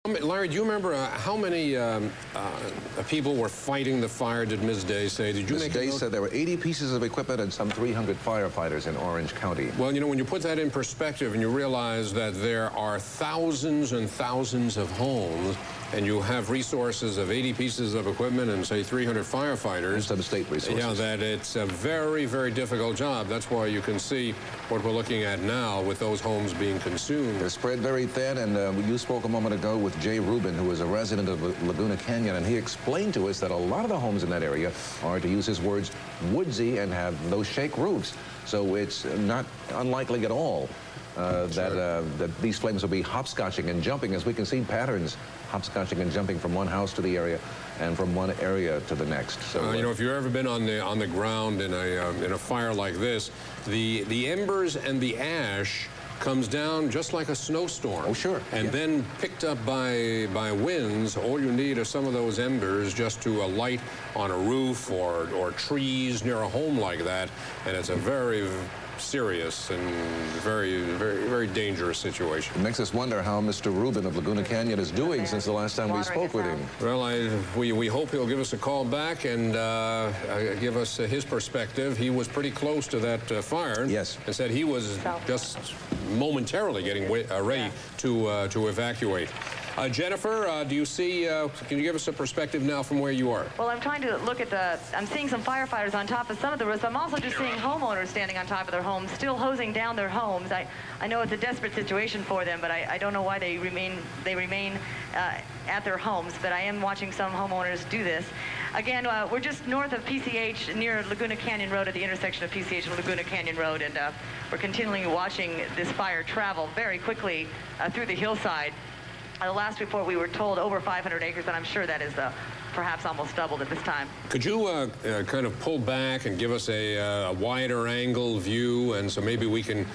Larry, do you remember how many people were fighting the fire, did Ms. Day say? Did you Ms. make Day said there were 80 pieces of equipment and some 300 firefighters in Orange County. Well, you know, when you put that in perspective and you realize that there are thousands and thousands of homes and you have resources of 80 pieces of equipment and, say, 300 firefighters. And some state resources. Yeah, that it's a very, very difficult job. That's why you can see what we're looking at now with those homes being consumed. They're spread very thin, and you spoke a moment ago with Jay Rubin, who is a resident of Laguna Canyon, and he explained to us that a lot of the homes in that area are, to use his words, woodsy and have those shake roofs. So it's not unlikely at all that these flames will be hopscotching and jumping, as we can see patterns hopscotching and jumping from one house to the area and from one area to the next. So you know, if you've ever been on the ground in a fire like this, the embers and the ash comes down just like a snowstorm. Oh, sure. And then picked up by winds. All you need are some of those embers just to alight on a roof or trees near a home like that, and it's a very serious and very, very, very dangerous situation. It makes us wonder how Mr. Rubin of Laguna Canyon is doing since the last time we spoke with him. Well, we hope he'll give us a call back and give us his perspective. He was pretty close to that fire. Yes. And said he was just momentarily getting ready to evacuate. Jennifer, do you see, can you give us a perspective now from where you are? Well, I'm trying to look at I'm seeing some firefighters on top of some of the roofs. I'm also just seeing homeowners standing on top of their homes, still hosing down their homes. I know it's a desperate situation for them, but I don't know why they remain at their homes, but I am watching some homeowners do this. Again, we're just north of PCH near Laguna Canyon Road at the intersection of PCH and Laguna Canyon Road, and we're continually watching this fire travel very quickly through the hillside. The last report we were told over 500 acres, and I'm sure that is perhaps almost doubled at this time. Could you kind of pull back and give us a wider angle view, and so maybe we can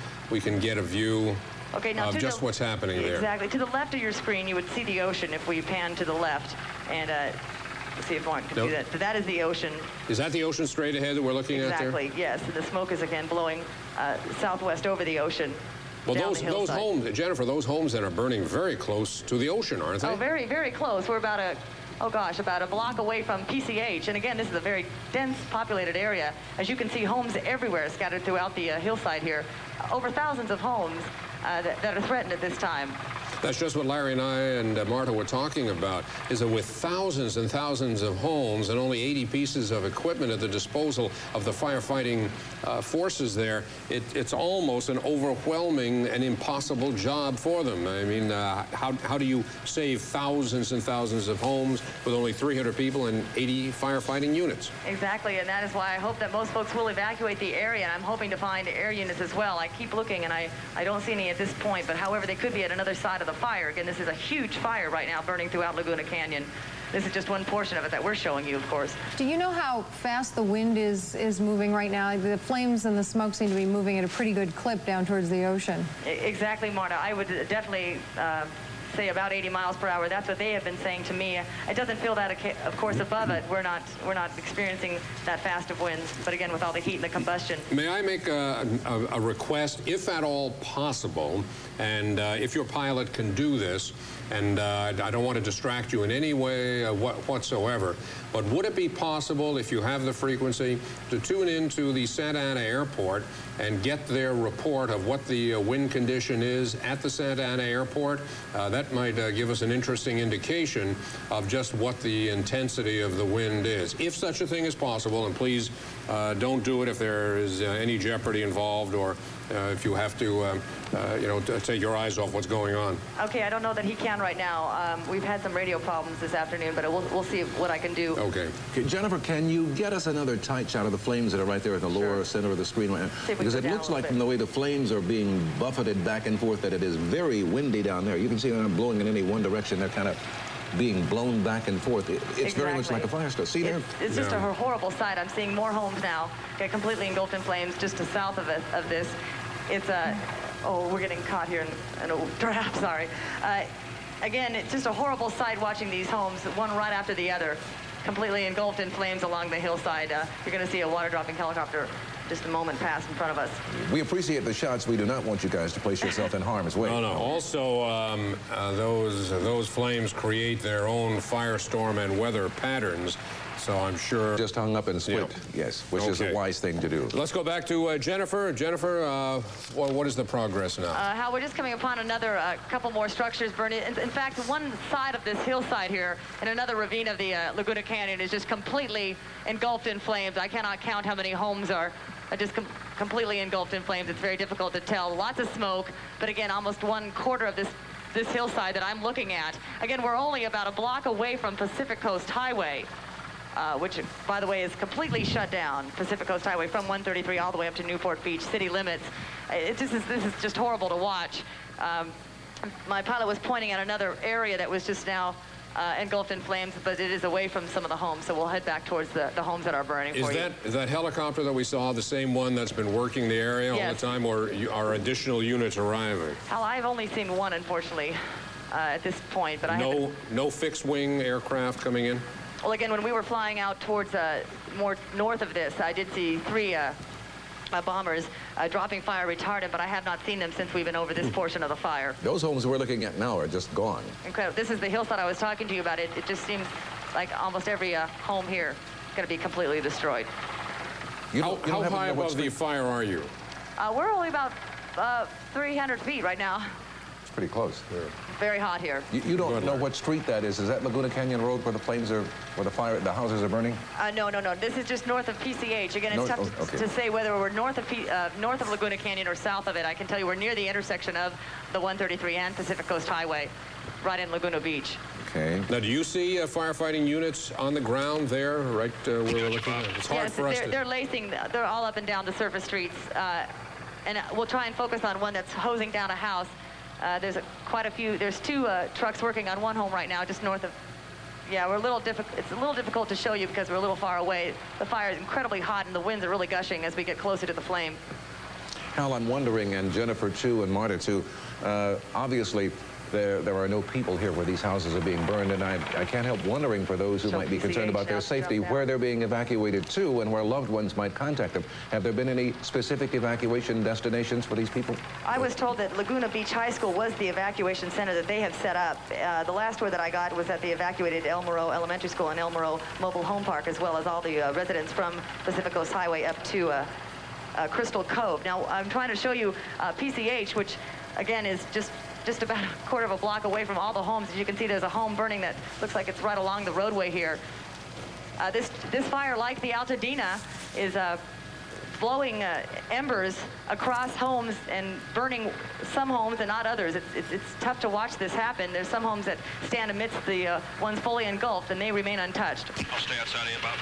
get a view of just what's happening there? Exactly. To the left of your screen, you would see the ocean if we pan to the left, and let's see if Martin can do that. So that is the ocean. Is that the ocean straight ahead that we're looking at there? Exactly. Yes. And the smoke is again blowing southwest over the ocean. Well, those homes, Jennifer, those homes that are burning very close to the ocean, aren't they? Oh, very, very close. We're about about a block away from PCH. And again, this is a very dense populated area. As you can see, homes everywhere scattered throughout the hillside here. Over thousands of homes that are threatened at this time. That's just what Larry and I and Marta were talking about, is that with thousands and thousands of homes and only 80 pieces of equipment at the disposal of the firefighting forces there, it's almost an overwhelming and impossible job for them. I mean, how do you save thousands and thousands of homes with only 300 people and 80 firefighting units? Exactly, and that is why I hope that most folks will evacuate the area, and I'm hoping to find air units as well. I keep looking, and I don't see any at this point, but however, they could be at another side of the fire. Again, this is a huge fire right now burning throughout Laguna Canyon. This is just one portion of it that we're showing you, of course. Do you know how fast the wind is moving right now? The flames and the smoke seem to be moving at a pretty good clip down towards the ocean. Exactly, Marta. I would definitely say about 80 miles per hour. That's what they have been saying to me. It doesn't feel that, of course, above it. We're not experiencing that fast of winds. But again, with all the heat and the combustion. May I make a request, if at all possible, and if your pilot can do this, and I don't want to distract you in any way whatsoever, but would it be possible, if you have the frequency, to tune into the Santa Ana Airport and get their report of what the wind condition is at the Santa Ana Airport? That might give us an interesting indication of just what the intensity of the wind is, if such a thing is possible. And please don't do it if there is any jeopardy involved, or if you have to, you know, take your eyes off what's going on. Okay, I don't know that he can right now. We've had some radio problems this afternoon, but we'll see what I can do. Okay. Jennifer, can you get us another tight shot of the flames that are right there in the lower center of the screen right now? Because it looks like from the way the flames are being buffeted back and forth that it is very windy down there. You can see them blowing in any one direction. They're kind of being blown back and forth. It's very much like a fire still. See there? It's just a horrible sight. I'm seeing more homes now get completely engulfed in flames just to south of this. It's oh, we're getting caught here in a trap, sorry. Again, it's just a horrible sight watching these homes, one right after the other, completely engulfed in flames along the hillside. You're going to see a water dropping helicopter just a moment passed in front of us. We appreciate the shots. We do not want you guys to place yourself in harm's way. No, no. Also, those flames create their own firestorm and weather patterns. So I'm sure... Just hung up and split, yeah. yes, which is a wise thing to do. Let's go back to Jennifer. Jennifer, what is the progress now? Hal, we're just coming upon another couple more structures burning. In fact, one side of this hillside here in another ravine of the Laguna Canyon is just completely engulfed in flames. I cannot count how many homes are just completely engulfed in flames. It's very difficult to tell. Lots of smoke, but again, almost 1/4 of this hillside that I'm looking at. Again, we're only about a block away from Pacific Coast Highway. Which, by the way, is completely shut down, Pacific Coast Highway, from 133 all the way up to Newport Beach, city limits. This is just horrible to watch. My pilot was pointing at another area that was just now engulfed in flames, but it is away from some of the homes, so we'll head back towards the homes that are burning for you. Is that helicopter that we saw the same one that's been working the area all the time, or are additional units arriving? Well, I've only seen one, unfortunately, at this point. But no fixed-wing aircraft coming in? Well, again, when we were flying out towards more north of this, I did see 3 bombers dropping fire retardant, but I have not seen them since we've been over this portion of the fire. Those homes we're looking at now are just gone. Incredible. This is the hillside I was talking to you about. It just seems like almost every home here is going to be completely destroyed. How high above the fire are you? We're only about 300 feet right now. It's pretty close. Yeah. Very hot here. You don't know what street that is. Is that Laguna Canyon Road where the flames are, where the houses are burning? No. This is just north of PCH. Again, it's tough to say whether we're north of Laguna Canyon or south of it. I can tell you we're near the intersection of the 133 and Pacific Coast Highway, right in Laguna Beach. Okay. Now, do you see firefighting units on the ground there, right where we're looking at? It's hard for us to... They're lacing. They're all up and down the surface streets. And we'll try and focus on one that's hosing down a house. There's quite a few. There's 2 trucks working on one home right now, just north of. Yeah, we're a little difficult. It's a little difficult to show you because we're a little far away. The fire is incredibly hot, and the winds are really gushing as we get closer to the flame. Hal, I'm wondering, and Jennifer too, and Marta too. Obviously, there are no people here where these houses are being burned, and I can't help wondering for those who might be concerned about their safety, where they're being evacuated to and where loved ones might contact them. Have there been any specific evacuation destinations for these people? I was told that Laguna Beach High School was the evacuation center that they have set up. The last word that I got was that they evacuated El Morro Elementary School and El Morro Mobile Home Park, as well as all the residents from Pacific Coast Highway up to Crystal Cove. Now, I'm trying to show you PCH, which, again, is just about a 1/4 of a block away from all the homes. As you can see, there's a home burning that looks like it's right along the roadway here. This fire, like the Altadena, is blowing embers across homes and burning some homes and not others. It's tough to watch this happen. There's some homes that stand amidst the ones fully engulfed, and they remain untouched. I'll stay outside of you, Bob.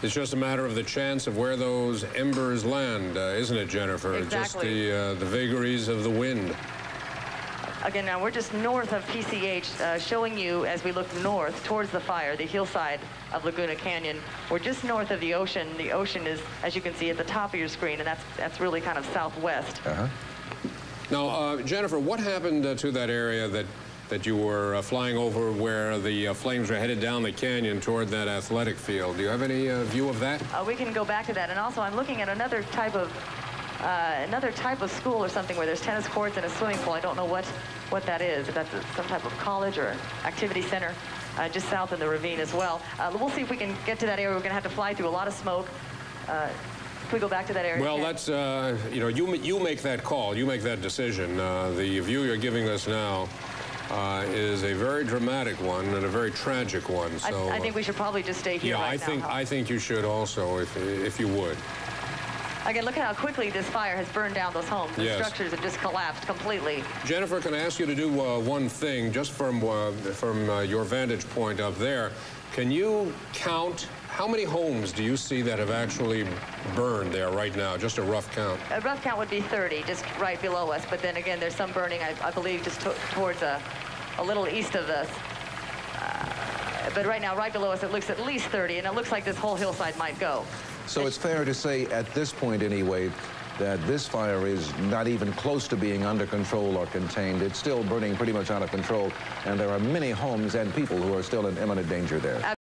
It's just a matter of the chance of where those embers land, isn't it, Jennifer? Exactly. Just the vagaries of the wind. Again, now we're just north of PCH, showing you as we look north towards the fire, the hillside of Laguna Canyon. We're just north of the ocean. The ocean is, as you can see, at the top of your screen, and that's really kind of southwest. Now, Jennifer, what happened to that area that you were flying over where the flames were headed down the canyon toward that athletic field? Do you have any view of that? We can go back to that. And also, I'm looking at another type of school or something where there's tennis courts and a swimming pool. I don't know what that is. If that's some type of college or activity center just south of the ravine as well. We'll see if we can get to that area. We're going to have to fly through a lot of smoke. If we go back to that area. Well, that's, you know, you make that call. You make that decision. The view you're giving us now is a very dramatic one and a very tragic one. So I think we should probably just stay here right now. I think you should also, if you would. Again, look at how quickly this fire has burned down those homes. The structures have just collapsed completely. Jennifer, can I ask you to do one thing, just from your vantage point up there? Can you count how many homes do you see that have actually burned there right now? Just a rough count. A rough count would be 30, just right below us. But then again, there's some burning, I believe, just towards a little east of us. But right now, right below us, it looks at least 30, and it looks like this whole hillside might go. So it's fair to say, at this point anyway, that this fire is not even close to being under control or contained. It's still burning pretty much out of control, and there are many homes and people who are still in imminent danger there.